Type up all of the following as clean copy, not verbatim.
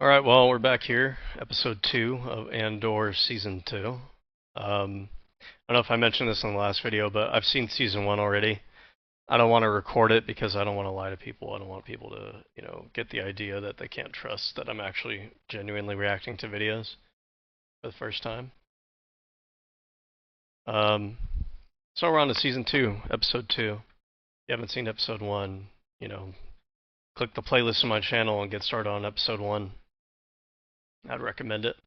Alright, well, we're back here, episode 2 of Andor Season 2. I don't know if I mentioned this in the last video, but I've seen Season 1 already. I don't want to record it because I don't want to lie to people. I don't want people to, get the idea that they can't trust that I'm actually genuinely reacting to videos for the first time. Um, so we're on to Season 2, Episode 2. If you haven't seen Episode 1, click the playlist on my channel and get started on Episode 1. I'd recommend it.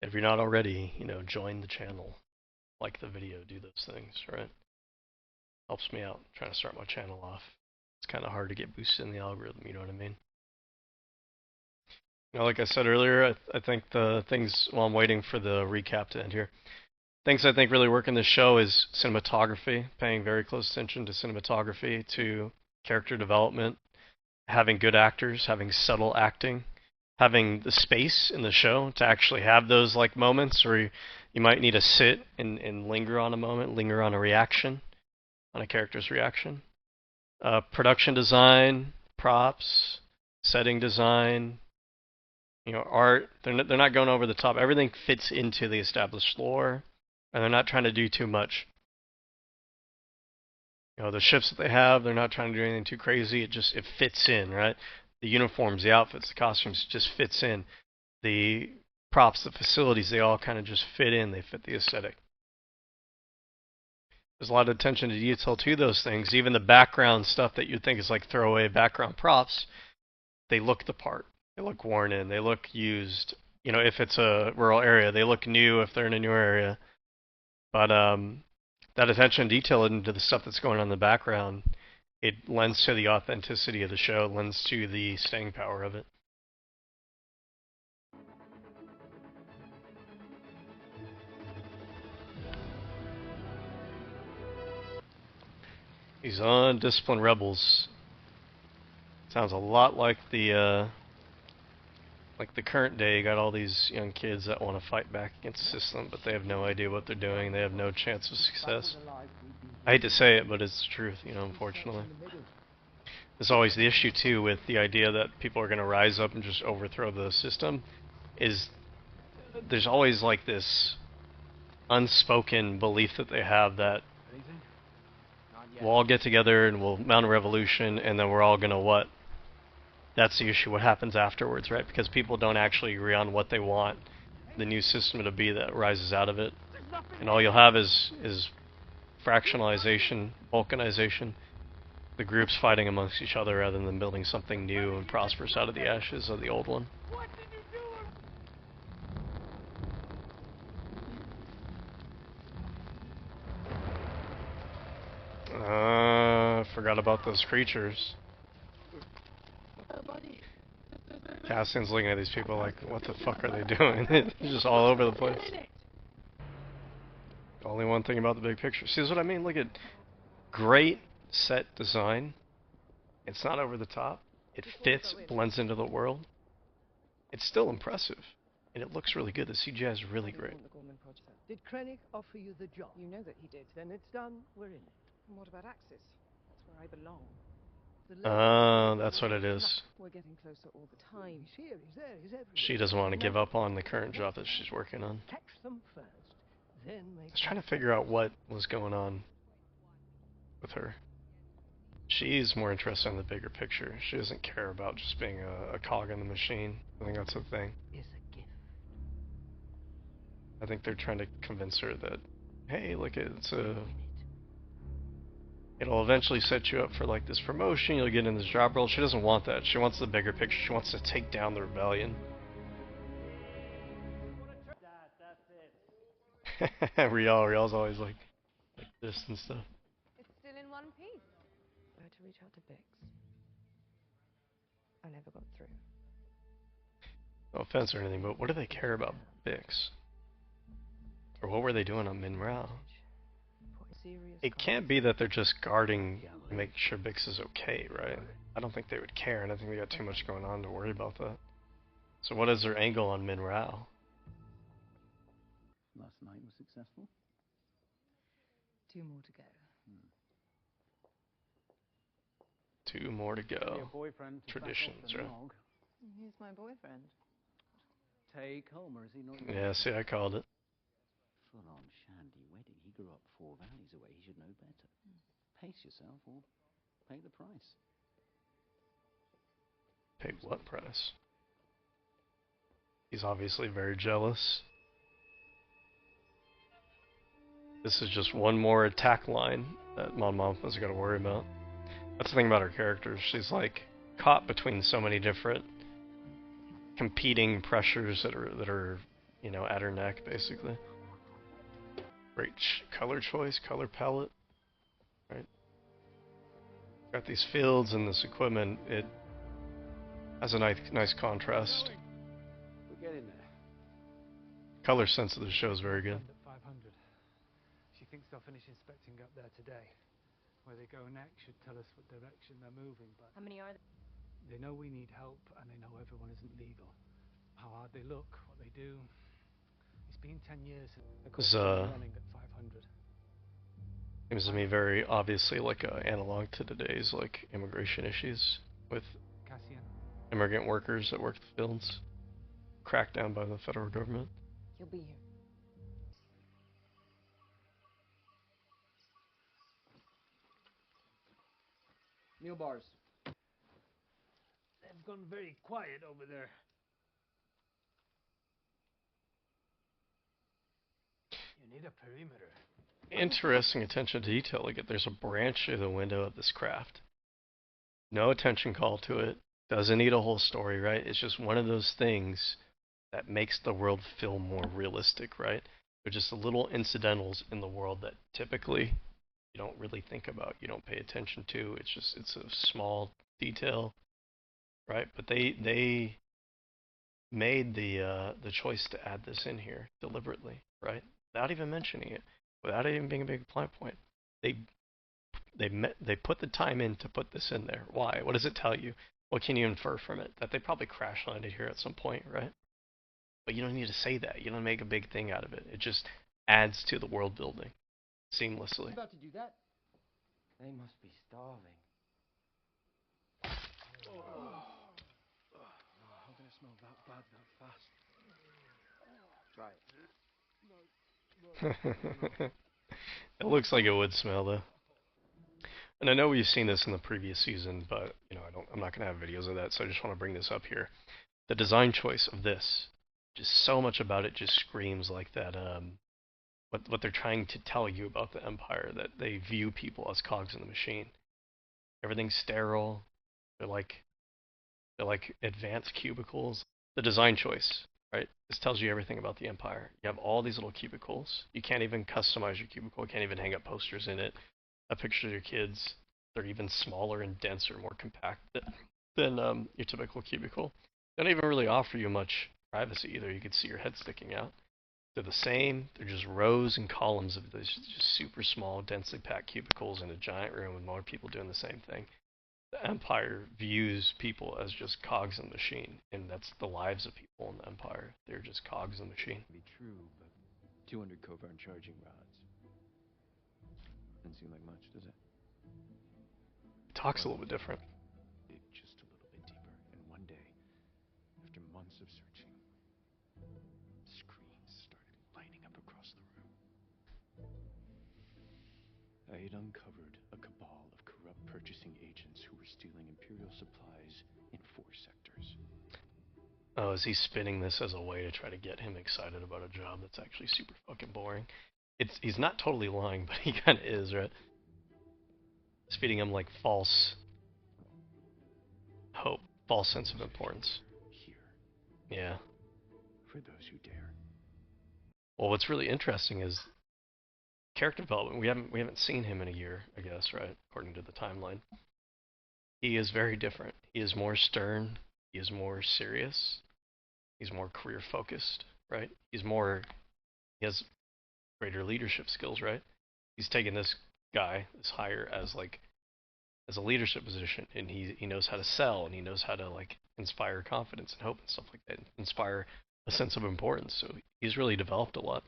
If you're not already, join the channel, like the video, do those things, right? Helps me out trying to start my channel off. It's kind of hard to get boosted in the algorithm, you know what I mean? Like I said earlier, I think the things, while I'm waiting for the recap to end here, things I think really work in this show is cinematography, paying very close attention to cinematography, to character development, having good actors, having subtle acting, having the space in the show to actually have those like moments where you might need to sit and linger on a moment, linger on a reaction, on a character's reaction. Production design, props, setting design, art. They're not going over the top. Everything fits into the established lore, and they're not trying to do too much. The ships that they have, they're not trying to do anything too crazy. It fits in, right? The uniforms, the outfits, the costumes just fits in. The props, the facilities, they all kind of just fit in. They fit the aesthetic. There's a lot of attention to detail to those things. Even the background stuff that you'd think is like throwaway background props, they look the part. They look worn in. They look used. If it's a rural area, they look new if they're in a newer area. But that attention to detail into the stuff that's going on in the background, it lends to the authenticity of the show, lends to the staying power of it. These undisciplined rebels. Sounds a lot like the current day. You got all these young kids that want to fight back against the system, but they have no idea what they're doing. They have no chance of success. I hate to say it, but it's the truth, unfortunately. There's always the issue, too, with the idea that people are going to rise up and just overthrow the system, is there's always like this unspoken belief that they have that we'll all get together and we'll mount a revolution and then we're all going to what? That's the issue, what happens afterwards, right? Because people don't actually agree on what they want the new system to be that rises out of it. And all you'll have is fractionalization, balkanization, the groups fighting amongst each other rather than building something new and prosperous out of the ashes of the old one. Forgot about those creatures. Cassian's looking at these people like, what the fuck are they doing? They're just all over the place. Only one thing about the big picture. See, this is what I mean? Look at great set design. It's not over the top. It fits, blends into the world. It's still impressive. And it looks really good. The CGI is really great. Did Krennic offer you the job? You know that he did. Then it's done. We're in it. And what about Axis? That's where I belong. That's what it is. We're getting closer all the time. He's here, he's there, he's everywhere. She doesn't want to give up on the current job that she's working on. Catch them first, then I was trying to figure out what was going on with her. She's more interested in the bigger picture. She doesn't care about just being a cog in the machine. I think that's the thing. Is a gift. I think they're trying to convince her that, hey, look, it'll eventually set you up for like this promotion, you'll get in this job role. She doesn't want that. She wants the bigger picture. She wants to take down the rebellion. Rial's always like this and stuff. It's still in one piece. I had to reach out to Bix. I never got through. No offense or anything, but what do they care about Bix? Or what were they doing on Minrao? It can't be that they're just guarding to make sure Bix is okay, right? I don't think they would care, and I think they got too much going on to worry about that. So what is their angle on Minrao? Last night was successful? 2 more to go. 2 more to Your go. boyfriend to Traditions, back off the right? nog. He's my boyfriend. Take Homer, is he not? Yeah, see, I called it. Full-on shandy wedding. He grew up 4 valleys away. He should know better. Pace yourself or pay the price. Pay what price? He's obviously very jealous. This is just one more attack line that Mon Mothma's got to worry about. That's the thing about her character. She's like caught between so many different competing pressures that are you know, at her neck, basically. Great color choice, color palette, right? Got these fields and this equipment. It has a nice contrast. We're getting there. Color sense of the show is very good. At 500. She thinks they'll finish inspecting up there today. Where they go next should tell us what direction they're moving, but How many are there? they know we need help and they know everyone isn't legal. How hard they look, what they do. It's been 10 years since running at 500. Seems to me very obviously like a analog to today's like immigration issues with Cassian, immigrant workers that work the fields, cracked down by the federal government. He'll be here. meal bars. They've gone very quiet over there. You need a perimeter. Interesting attention to detail. Like there's a branch through the window of this craft. No attention call to it. Doesn't need a whole story, right? It's just one of those things that makes the world feel more realistic, right? They're just the little incidentals in the world that typically you don't really think about, you don't pay attention to. It's a small detail, right? But they made the choice to add this in here deliberately, right? Without even mentioning it, without it even being a big plot point. They put the time in to put this in there. Why? What does it tell you? What can you infer from it? That they probably crash landed here at some point, right? But you don't need to say that. You don't make a big thing out of it. It just adds to the world building seamlessly. About to do that? They must be starving. How can it smell that bad that fast? Try it. It looks like it would smell though. And I know we've seen this in the previous season, but you know, I'm not gonna have videos of that, so I just want to bring this up here. The design choice of this, just so much about it just screams like that what they're trying to tell you about the Empire, that they view people as cogs in the machine. Everything's sterile. They're like advanced cubicles. The design choice, right? This tells you everything about the Empire. You have all these little cubicles. You can't even customize your cubicle. You can't even hang up posters in it. A picture of your kids. They're even smaller and denser, more compact than your typical cubicle. They don't even really offer you much privacy either. You could see your head sticking out. They're the same. They're just rows and columns of these just super small, densely packed cubicles in a giant room with more people doing the same thing. The Empire views people as just cogs in the machine, and that's the lives of people in the Empire. They're just cogs in the machine. Be true, but 200 covert charging rods. Doesn't seem like much, does it? It talks a little bit different. Dig just a little bit deeper, and one day, after months of searching, screens started lighting up across the room. I had uncovered a cabal of corrupt purchasing agents who were stealing Imperial supplies in 4 sectors. Oh, is he spinning this as a way to try to get him excited about a job that's actually super fucking boring? He's not totally lying, but he kind of is, right? It's feeding him like false hope, false sense of importance. Here, Yeah. for those who dare. Well, what's really interesting is character development. We haven't seen him in a year, I guess, right? According to the timeline. He is very different. He is more stern. He is more serious. He's more career focused, right? He has greater leadership skills, right? He's taken this guy, this hire, as a leadership position, and he knows how to sell, and he knows how to like inspire confidence and hope and stuff like that, inspire a sense of importance. So he's really developed a lot.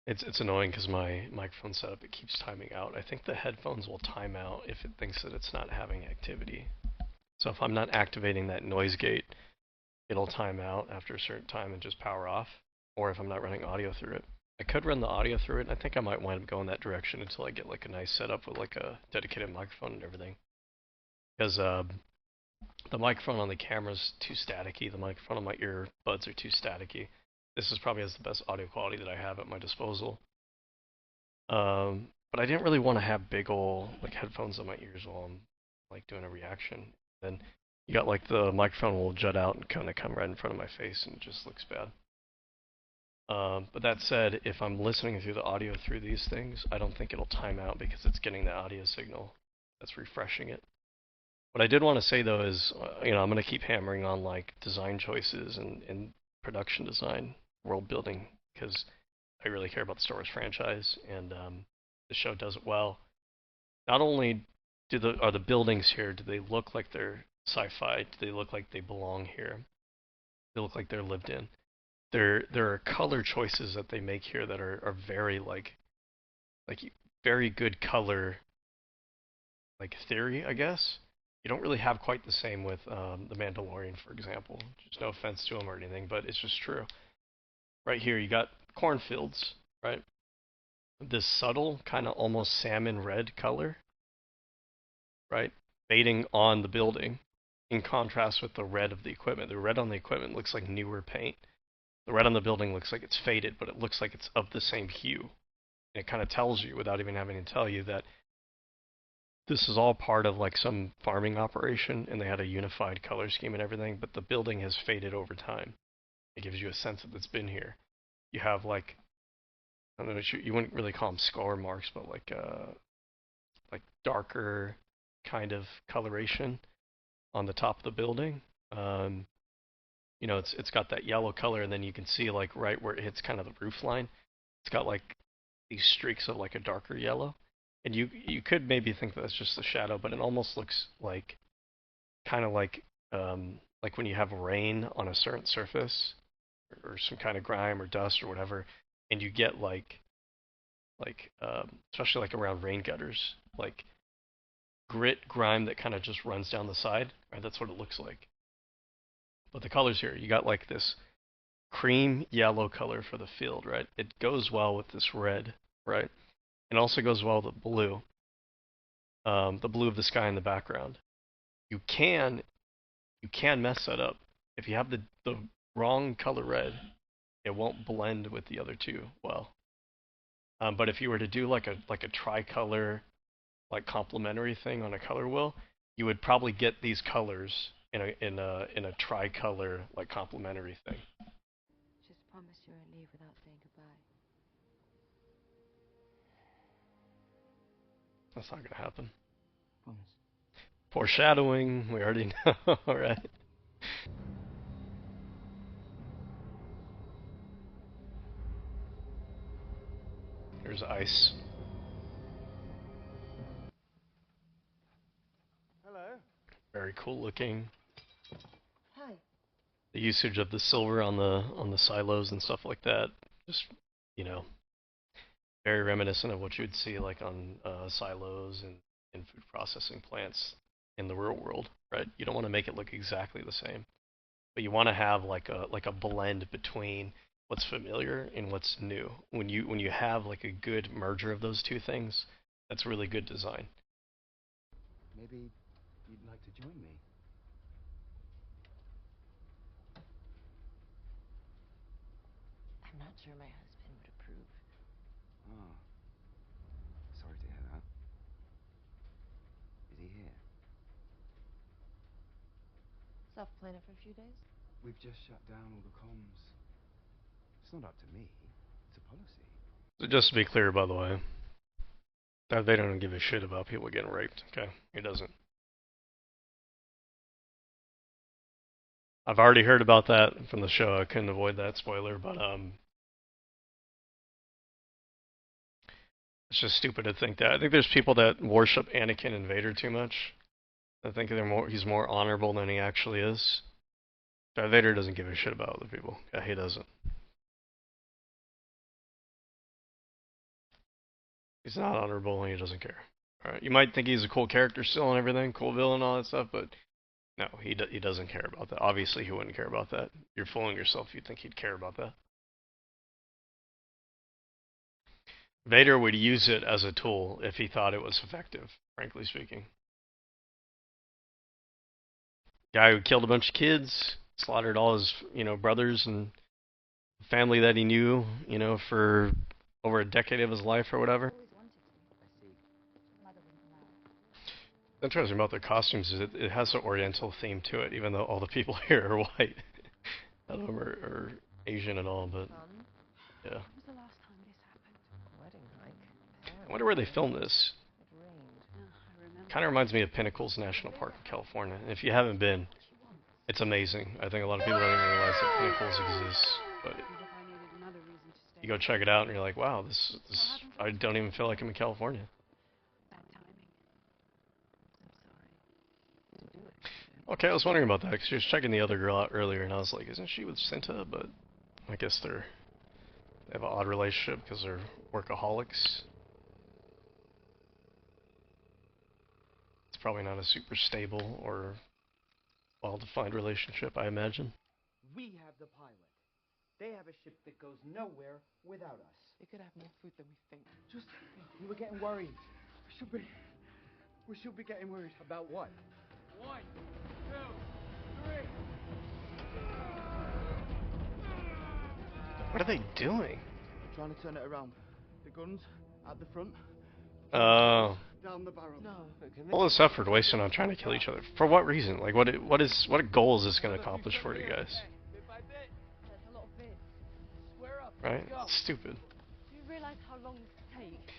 It's annoying because my microphone setup, it keeps timing out. I think the headphones will time out if it thinks that it's not having activity. So if I'm not activating that noise gate, it'll time out after a certain time and just power off. Or if I'm not running audio through it. I could run the audio through it, and I think I might wind up going that direction until I get like a nice setup with like a dedicated microphone and everything. Because the microphone on the camera's too staticky, the microphone on my earbuds are too staticky. This is probably has the best audio quality that I have at my disposal. But I didn't really want to have big ol' like headphones on my ears while I'm like doing a reaction. Then you got like the microphone will jut out and kind of come right in front of my face and it just looks bad. But that said, if I'm listening through the audio through these things, I don't think it'll time out because it's getting the audio signal that's refreshing it. What I did want to say though is, I'm going to keep hammering on like design choices and production design, world building, because I really care about the Star Wars franchise, and the show does it well. Not only are the buildings here, do they look like they're sci-fi? Do they look like they belong here? They look like they're lived in. There are color choices that they make here that are very like very good color like theory, I guess. You don't really have quite the same with the Mandalorian, for example. Just no offense to him or anything, but it's just true. Right here, you got cornfields, right? This subtle, kind of almost salmon red color, right? Fading on the building, in contrast with the red of the equipment. The red on the equipment looks like newer paint. The red on the building looks like it's faded, but it looks like it's of the same hue. And it kind of tells you, without even having to tell you, that this is all part of like some farming operation, and they had a unified color scheme and everything, but the building has faded over time. It gives you a sense that it's been here. You have like, I don't know, you wouldn't really call them score marks, but like darker kind of coloration on the top of the building. It's got that yellow color, and then you can see like right where it hits kind of the roof line, it's got like these streaks of like a darker yellow. And you could maybe think that that's just a shadow, but it almost looks like kind of like when you have rain on a certain surface or some kind of grime or dust or whatever, and you get like especially like around rain gutters, like grit grime that kind of just runs down the side, right? That's what it looks like. But the colors here, you got like this cream yellow color for the field, right? It goes well with this red, right? It also goes well with the blue of the sky in the background. You can mess that up. If you have the wrong color red, it won't blend with the other two well. But if you were to do like a tricolor, like complementary thing on a color wheel, you would probably get these colors in a tricolor like complementary thing. Just promise you won't leave without saying goodbye. That's not gonna happen. Promise. Foreshadowing, we already know, right? There's ice. Hello. Very cool looking. Hi. The usage of the silver on the silos and stuff like that, just very reminiscent of what you would see like on silos and in food processing plants in the real world, right? You don't want to make it look exactly the same, but you want to have like a blend between what's familiar and what's new. When you have like a good merger of those two things, that's really good design. Maybe you'd like to join me. I'm not sure my husband would approve. Oh, sorry to hear that. Is he here? Soft planet for a few days? We've just shut down all the comms. It's not up to me. It's a policy. So just to be clear, by the way, Darth Vader don't give a shit about people getting raped. Okay, he doesn't. I've already heard about that from the show. I couldn't avoid that spoiler, but it's just stupid to think that. I think there's people that worship Anakin and Vader too much. I think he's more honorable than he actually is. Darth Vader doesn't give a shit about other people. Yeah, he doesn't. He's not honorable and he doesn't care. All right, you might think he's a cool character still and everything, cool villain and all that stuff, but no, he doesn't care about that. Obviously, he wouldn't care about that. You're fooling yourself if you think he'd care about that. Vader would use it as a tool if he thought it was effective, frankly speaking. Guy who killed a bunch of kids, slaughtered all his, brothers and family that he knew, for over a decade of his life or whatever. What's interesting about their costumes is it has an oriental theme to it, even though all the people here are white. None of them are Asian at all, but yeah. When was the last time this happened? Wedding night. I wonder where they filmed this. It rained. I remember. Kind of reminds me of Pinnacles National Park in California. And if you haven't been, it's amazing. I think a lot of people don't even realize that Pinnacles exists, but As if I needed another reason to stay. you go check it out and you're like, wow, this I don't even feel like I'm in California. Bad timing. I'm sorry. Okay, I was wondering about that because she was checking the other girl out earlier, and I was like, isn't she with Cinta? But I guess they have an odd relationship because they're workaholics. It's probably not a super stable or well-defined relationship, I imagine. We have the pilot. They have a ship that goes nowhere without us. They could have more food than we think. Just, we were getting worried. We should be getting worried. About what? 1, 2, 3. What are they doing? Trying to turn it around. The guns at the front. Oh. Down the barrel. No. All this effort wasted on trying to kill each other. For what reason? Like, what goal is this going to accomplish for you guys? Bit by bit. There's a lot of bits. Square up. Right? Let's go. It's stupid. Do you realise how long this takes?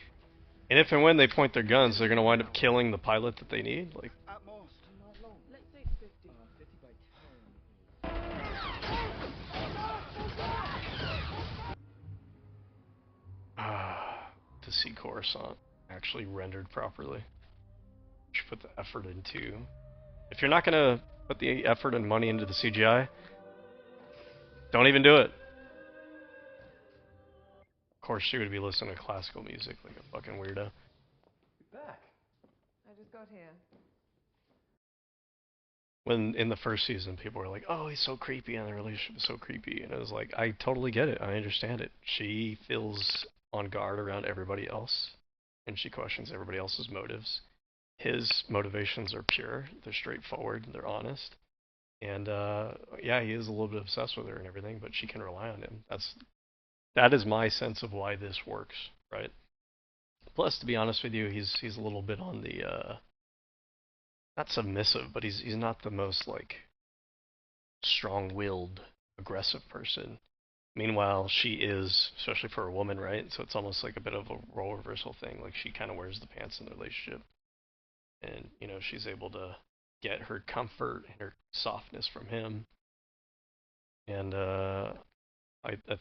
And if and when they point their guns, they're going to wind up killing the pilot that they need? Like, At most. Not long. Let's say 50. 50 by 10. to see Coruscant actually rendered properly. You should put the effort into. If you're not going to put the effort and money into the CGI, don't even do it. Of course, she would be listening to classical music like a fucking weirdo. Back. I just got here. When in the first season, people were like, "Oh, he's so creepy, and the relationship is so creepy," and it was like, I totally get it. I understand it. She feels on guard around everybody else, and she questions everybody else's motives. His motivations are pure. They're straightforward. They're honest. And yeah, he is a little bit obsessed with her and everything, but she can rely on him. That is my sense of why this works, right? Plus, to be honest with you, he's a little bit on the not submissive, but he's not the most like strong-willed, aggressive person. Meanwhile, she is, especially for a woman, right? So it's almost like a bit of a role reversal thing. Like she kind of wears the pants in the relationship, and she's able to get her comfort and her softness from him. And I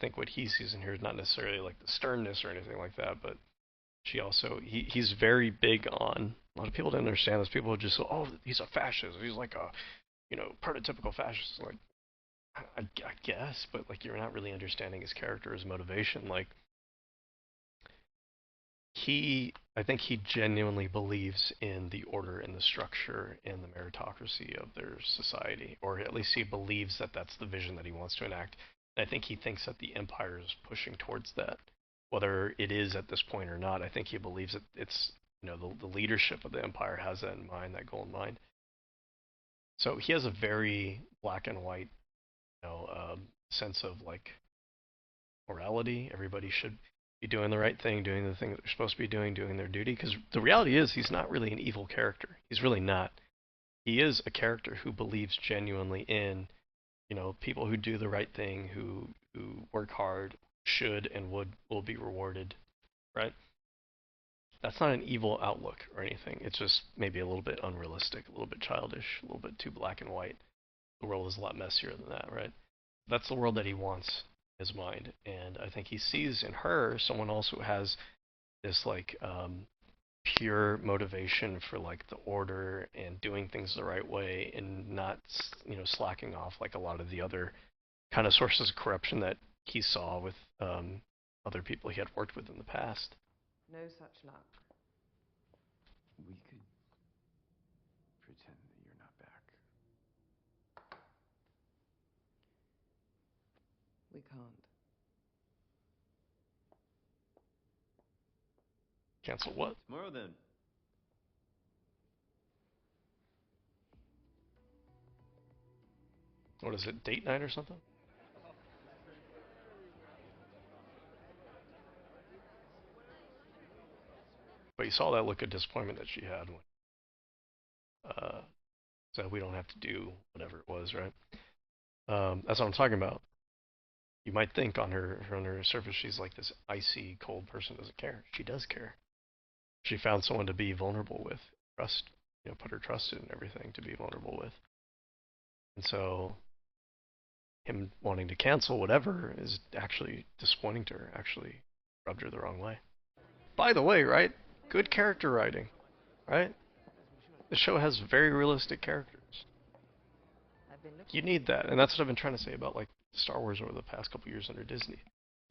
think what he sees in here is not necessarily like the sternness or anything like that, but she also he's very big on. A lot of people don't understand this. People just go, "Oh, he's a fascist. He's like a, prototypical fascist." Like, I guess, but like you're not really understanding his character, his motivation. Like, I think he genuinely believes in the order and the structure and the meritocracy of their society, or at least he believes that that's the vision that he wants to enact. And I think he thinks that the Empire is pushing towards that. Whether it is at this point or not, I think he believes that it's, the leadership of the Empire has that in mind, that goal in mind. So he has a very black and white, sense of like morality. Everybody should be doing the right thing, doing the thing that they're supposed to be doing their duty. Because the reality is, he's not really an evil character. He's really not. He is a character who believes genuinely in, people who do the right thing, who work hard, should and will be rewarded, right? That's not an evil outlook or anything. It's just maybe a little bit unrealistic, a little bit childish, a little bit too black and white. The world is a lot messier than that, right? That's the world that he wants in his mind, and I think he sees in her someone else who has this like pure motivation for like the order and doing things the right way and not slacking off like a lot of the other kind of sources of corruption that he saw with other people he had worked with in the past. No such luck. We could pretend that you're not back. We can't. Cancel what? Tomorrow then. What is it, date night or something? But you saw that look of disappointment that she had when said we don't have to do whatever it was, right? That's what I'm talking about. You might think on her surface she's like this icy, cold person who doesn't care. She does care. She found someone to be vulnerable with, trust, put her trust in and everything to be vulnerable with. And so him wanting to cancel whatever is actually disappointing to her, actually rubbed her the wrong way. By the way, right? Good character writing, right? The show has very realistic characters. You need that, and that's what I've been trying to say about like Star Wars over the past couple years under Disney.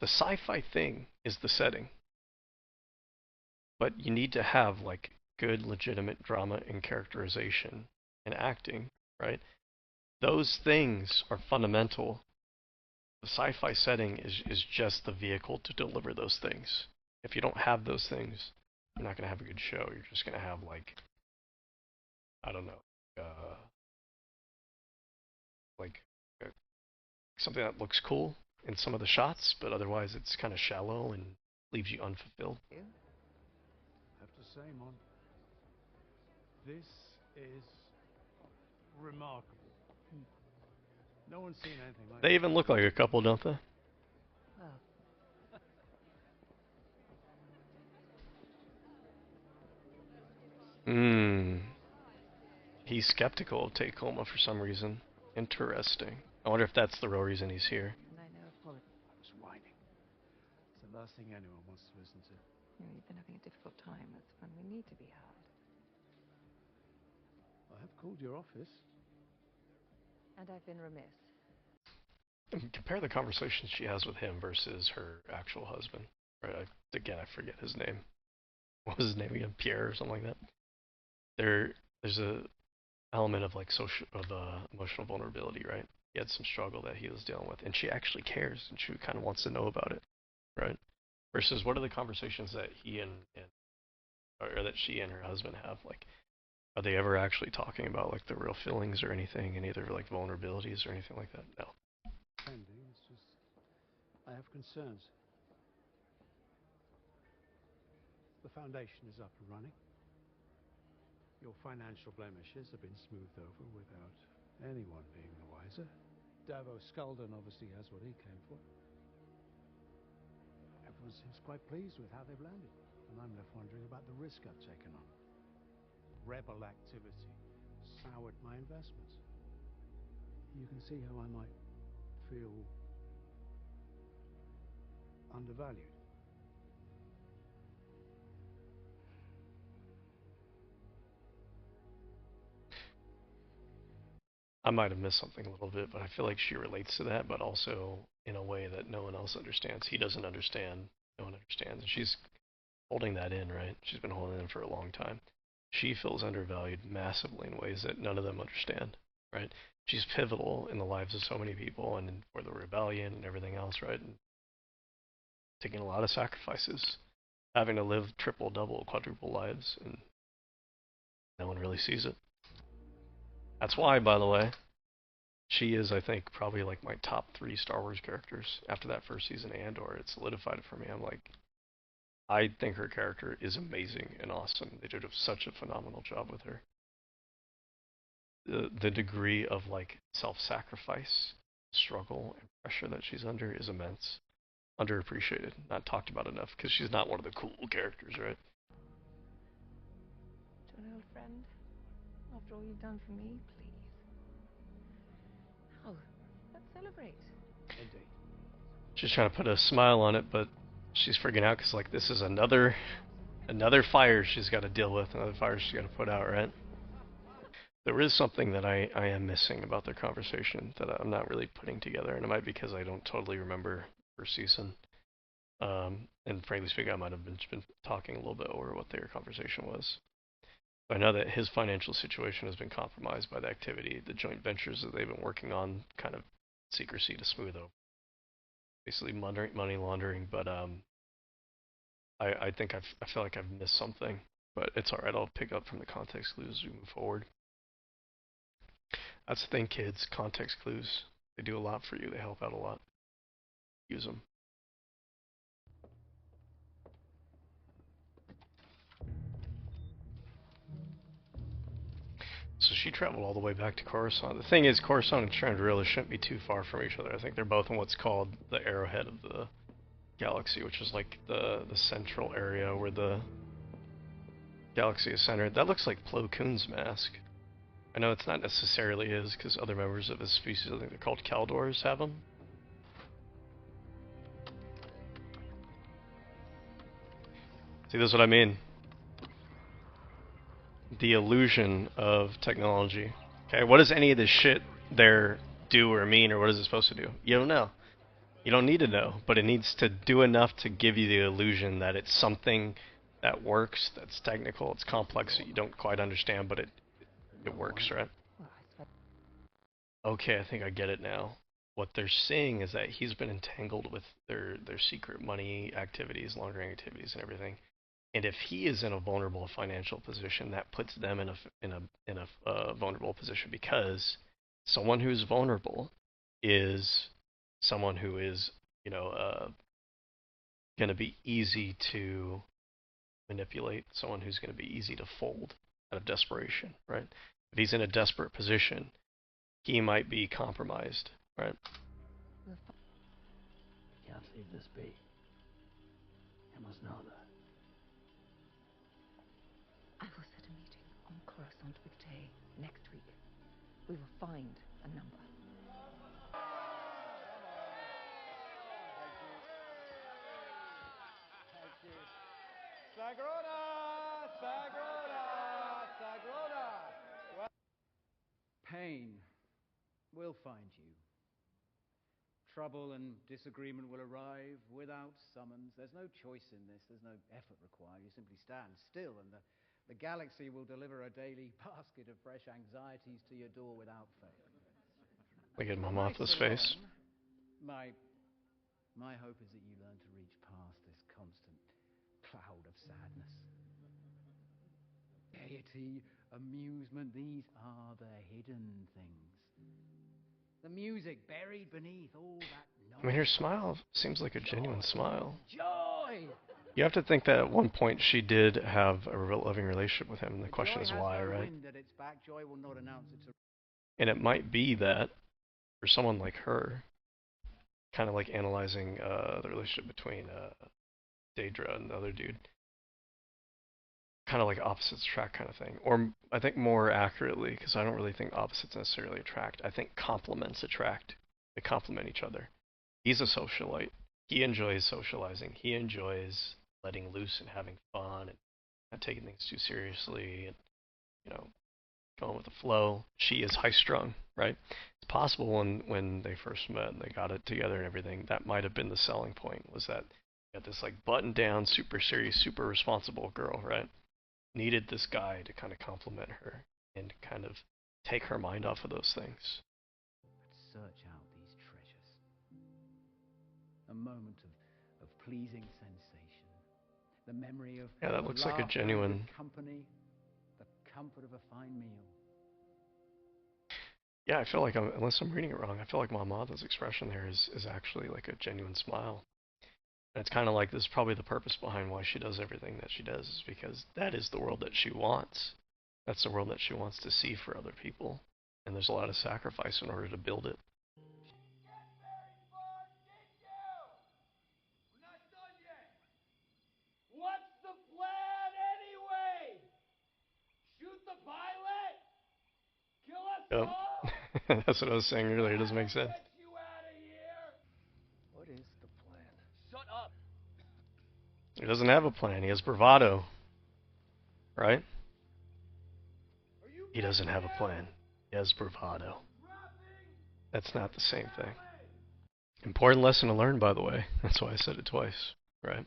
The sci-fi thing is the setting, but you need to have like good, legitimate drama and characterization and acting, right? Those things are fundamental. The sci-fi setting is just the vehicle to deliver those things. If you don't have those things, you're not going to have a good show. You're just going to have like, I don't know, like something that looks cool in some of the shots, but otherwise it's kind of shallow and leaves you unfulfilled. I have to say, Mon, this is remarkable. No one's seen anything like They even look like a couple, don't they? He's skeptical of Tacoma for some reason. Interesting. I wonder if that's the real reason he's here. And I know apology. I was whining. It's the last thing anyone wants to listen to. You've been having a difficult time. That's when we need to be heard. I have called your office. And I've been remiss. And compare the conversations she has with him versus her actual husband. Right? Again, I forget his name. What was his name again? Pierre or something like that. There's a element of like emotional vulnerability, right? He had some struggle that he was dealing with, and she actually cares, and she kind of wants to know about it, right? Versus what are the conversations that that she and her husband have? Like, are they ever actually talking about like the real feelings or anything, any other like vulnerabilities or anything like that? No. It's just I have concerns. The foundation is up and running. Your financial blemishes have been smoothed over without anyone being the wiser. Davos Skulden obviously has what he came for. Everyone seems quite pleased with how they've landed, and I'm left wondering about the risk I've taken on. Rebel activity soured my investments. You can see how I might feel undervalued. I might have missed something a little bit, but I feel like she relates to that, but also in a way that no one else understands. He doesn't understand. No one understands. And she's holding that in, right? She's been holding it in for a long time. She feels undervalued massively in ways that none of them understand, right? She's pivotal in the lives of so many people and for the rebellion and everything else, right? And taking a lot of sacrifices, having to live triple, double, quadruple lives, and no one really sees it. That's why, by the way, she is, I think, probably like my top 3 Star Wars characters. After that first season of Andor, it solidified it for me. I'm like, I think her character is amazing and awesome. They did such a phenomenal job with her. The degree of like self-sacrifice, struggle, and pressure that she's under is immense. Underappreciated, not talked about enough, because she's not one of the cool characters, right? To an old friend, after all you've done for me, please. Oh, let's celebrate. Indeed. She's trying to put a smile on it, but she's freaking out because like this is another fire she's got to deal with, another fire she's got to put out, right? There is something that I am missing about their conversation that I'm not really putting together, and it might be because I don't totally remember her season. And frankly speaking, I might have been talking a little bit over what their conversation was. I know that his financial situation has been compromised by the activity, the joint ventures that they've been working on, kind of secrecy to smooth over, basically money laundering. But I think I feel like I've missed something, but it's all right. I'll pick up from the context clues as we move forward. That's the thing, kids. Context clues. They do a lot for you. They help out a lot. Use them. So she traveled all the way back to Coruscant. The thing is, Coruscant and Chandrila shouldn't be too far from each other. I think they're both in what's called the arrowhead of the galaxy, which is like the central area where the galaxy is centered. That looks like Plo Koon's mask. I know it's not necessarily his, because other members of his species, I think they're called Caldors, have them. See, this is what I mean. The illusion of technology. Okay, what does any of this shit there do or mean, or what is it supposed to do? You don't know. You don't need to know, but it needs to do enough to give you the illusion that it's something that works, that's technical, it's complex, that you don't quite understand, but it works, right? Okay, I think I get it now. What they're saying is that he's been entangled with their secret money activities, laundering activities, and everything. And if he is in a vulnerable financial position, that puts them in a vulnerable position, because someone who's vulnerable is someone who is, you know, going to be easy to manipulate, someone who's going to be easy to fold out of desperation, right? If he's in a desperate position, he might be compromised, right? Can't leave this be. You must know that. I will set a meeting on Coruscant with Tay next week. We will find a number. Sagrona! Sagrona! Sagrona! Well, pain will find you. Trouble and disagreement will arrive without summons. There's no choice in this. There's no effort required. You simply stand still, and the galaxy will deliver a daily basket of fresh anxieties to your door without fail. Look at Momoth's face. My hope is that you learn to reach past this constant cloud of sadness. Gaiety, amusement, these are the hidden things. The music buried beneath all that noise. I mean, her smile seems like a genuine smile. Joy! You have to think that at one point she did have a loving relationship with him, and the question is why, right? And it might be that for someone like her, kind of like analyzing the relationship between Daedra and the other dude, kind of like opposites attract kind of thing. Or I think more accurately, because I don't really think opposites necessarily attract, I think complements attract. They complement each other. He's a socialite. He enjoys socializing. He enjoys letting loose and having fun and not taking things too seriously and, you know, going with the flow. She is high-strung, right? It's possible when they first met and they got it together and everything, that might have been the selling point, was that you got this like buttoned-down, super serious, super responsible girl, right? Needed this guy to kind of compliment her and kind of take her mind off of those things. Let's search out these treasures. A moment of pleasing sensation. The memory of Yeah, that looks like a genuine company, the comfort of a fine meal. Yeah, I feel like, unless I'm reading it wrong, I feel like Mamada's expression there is actually like a genuine smile. And it's kind of like this is probably the purpose behind why she does everything that she does, is because that is the world that she wants. That's the world that she wants to see for other people. And there's a lot of sacrifice in order to build it. what's the plan anyway? Shoot the pilot? Kill us all? Yep. That's what I was saying earlier. It doesn't make sense. Get you out of here! What is the plan? Shut up! He doesn't have a plan. He has bravado. Right? Are you He doesn't have a getting plan. He has bravado. Rapping? That's not the same thing. Important lesson to learn, by the way. That's why I said it twice. right?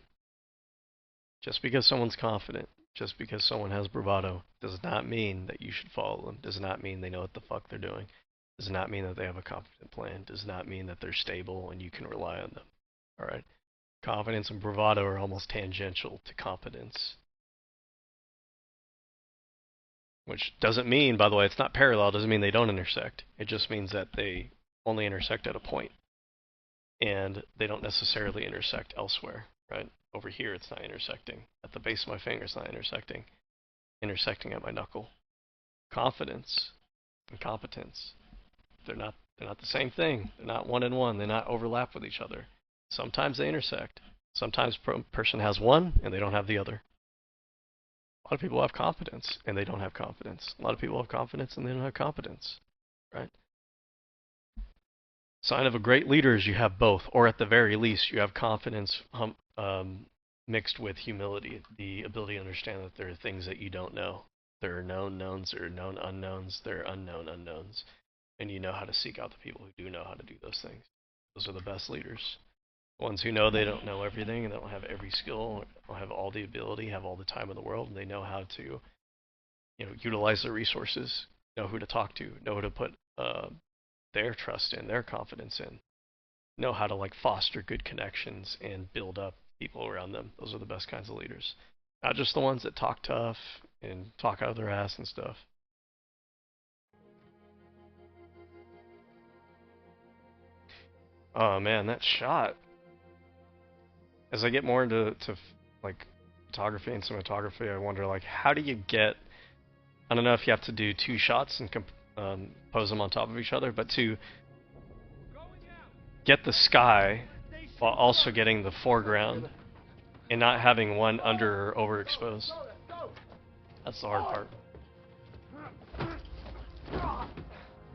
Just because someone's confident, just because someone has bravado, does not mean that you should follow them. Does not mean they know what the fuck they're doing. Does not mean that they have a competent plan. Does not mean that they're stable and you can rely on them. All right? Confidence and bravado are almost tangential to competence. Which doesn't mean, by the way, it's not parallel, doesn't mean they don't intersect. It just means that they only intersect at a point. And they don't necessarily intersect elsewhere, right? Over here it's not intersecting. At the base of my finger it's not intersecting. Intersecting at my knuckle. Confidence and competence. They're not the same thing. They're not one and one. They're not overlap with each other. Sometimes they intersect. Sometimes a person has one and they don't have the other. A lot of people have competence and they don't have confidence. A lot of people have confidence and they don't have competence, right? Sign of a great leader is you have both, or at the very least, you have confidence mixed with humility, the ability to understand that there are things that you don't know. There are known knowns, there are known unknowns, there are unknown unknowns, and you know how to seek out the people who do know how to do those things. Those are the best leaders. Ones who know they don't know everything and they don't have every skill, don't have all the ability, have all the time in the world, and they know how to, utilize their resources, know who to talk to, know who to put their trust in, their confidence in, know how to foster good connections and build up people around them. Those are the best kinds of leaders. Not just the ones that talk tough and talk out of their ass and stuff. Oh man, that shot. As I get more into photography and cinematography, I wonder how do you get, I don't know if you have to do two shots and pose them on top of each other, but to get the sky while also getting the foreground and not having one under or overexposed. That's the hard part.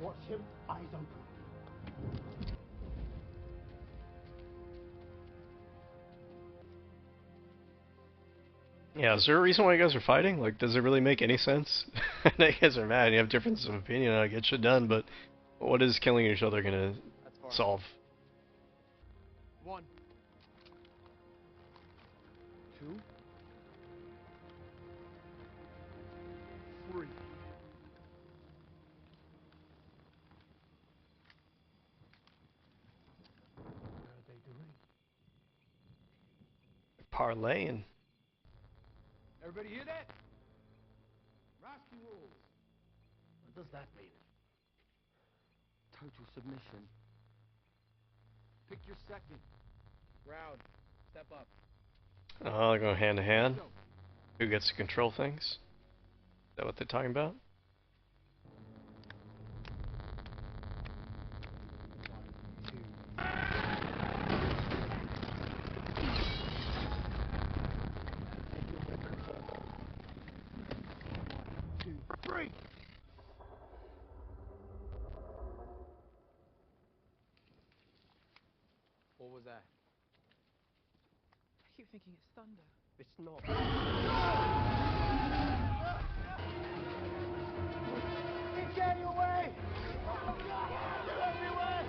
Watch him, eyes open. Yeah, is there a reason why you guys are fighting? Does it really make any sense? I know you guys are mad, you have differences of opinion on how to get shit done, but what is killing each other gonna solve? 1, 2, 3. What are they doing? Parlaying. Everybody hear that? Rascal rules. What does that mean? Total submission. Pick your second. Round. Step up. Oh, they go hand to hand. Who gets to control things? Is that what they're talking about? What was that? I keep thinking it's thunder. It's not. He's getting away! They're everywhere!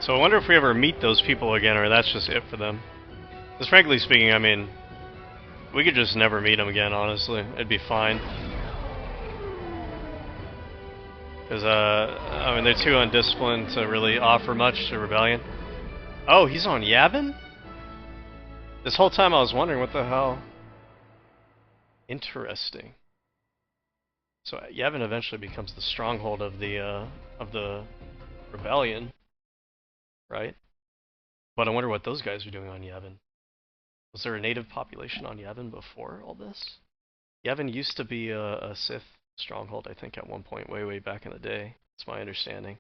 So I wonder if we ever meet those people again, or that's just it for them. Because frankly speaking, I mean, we could just never meet them again, honestly. It'd be fine. Because, I mean, they're too undisciplined to really offer much to Rebellion. Oh, he's on Yavin? This whole time I was wondering what the hell. Interesting. So Yavin eventually becomes the stronghold of the Rebellion. Right? But I wonder what those guys are doing on Yavin. Was there a native population on Yavin before all this? Yavin used to be a Sith stronghold, I think, at one point, way back in the day. That's my understanding.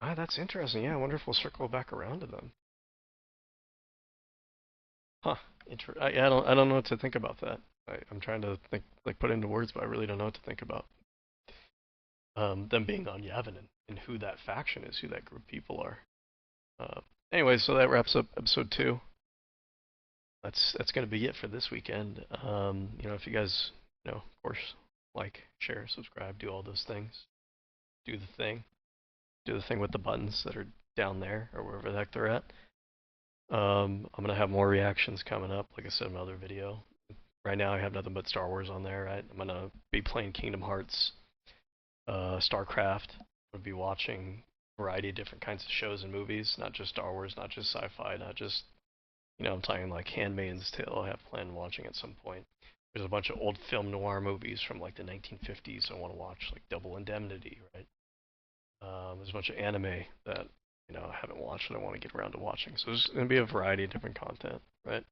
That's interesting. Yeah, I wonder if we'll circle back around to them. Huh. I don't know what to think about that. I'm trying to think, put into words, but I really don't know what to think about. them being on Yavin and who that faction is, who that group of people are. Anyway, so that wraps up episode 2. That's gonna be it for this weekend. If you guys, of course, like, share, subscribe, do all those things. Do the thing. Do the thing with the buttons that are down there or wherever the heck they're at. I'm gonna have more reactions coming up, like I said in my other video. Right now I have nothing but Star Wars on there, right? I'm gonna be playing Kingdom Hearts, StarCraft. I'm gonna be watching a variety of different kinds of shows and movies, not just Star Wars, not just sci-fi, not just, I'm talking like Handmaid's Tale I have planned on watching at some point. There's a bunch of old film noir movies from like the 1950s I want to watch, like Double Indemnity, right? There's a bunch of anime that I haven't watched and I want to get around to watching. So there's going to be a variety of different content, right?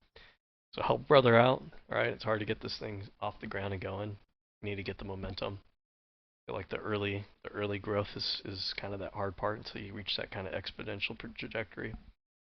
So help brother out, right? It's hard to get this thing off the ground and going. We need to get the momentum. I feel like the early growth is kind of that hard part until you reach that kind of exponential trajectory.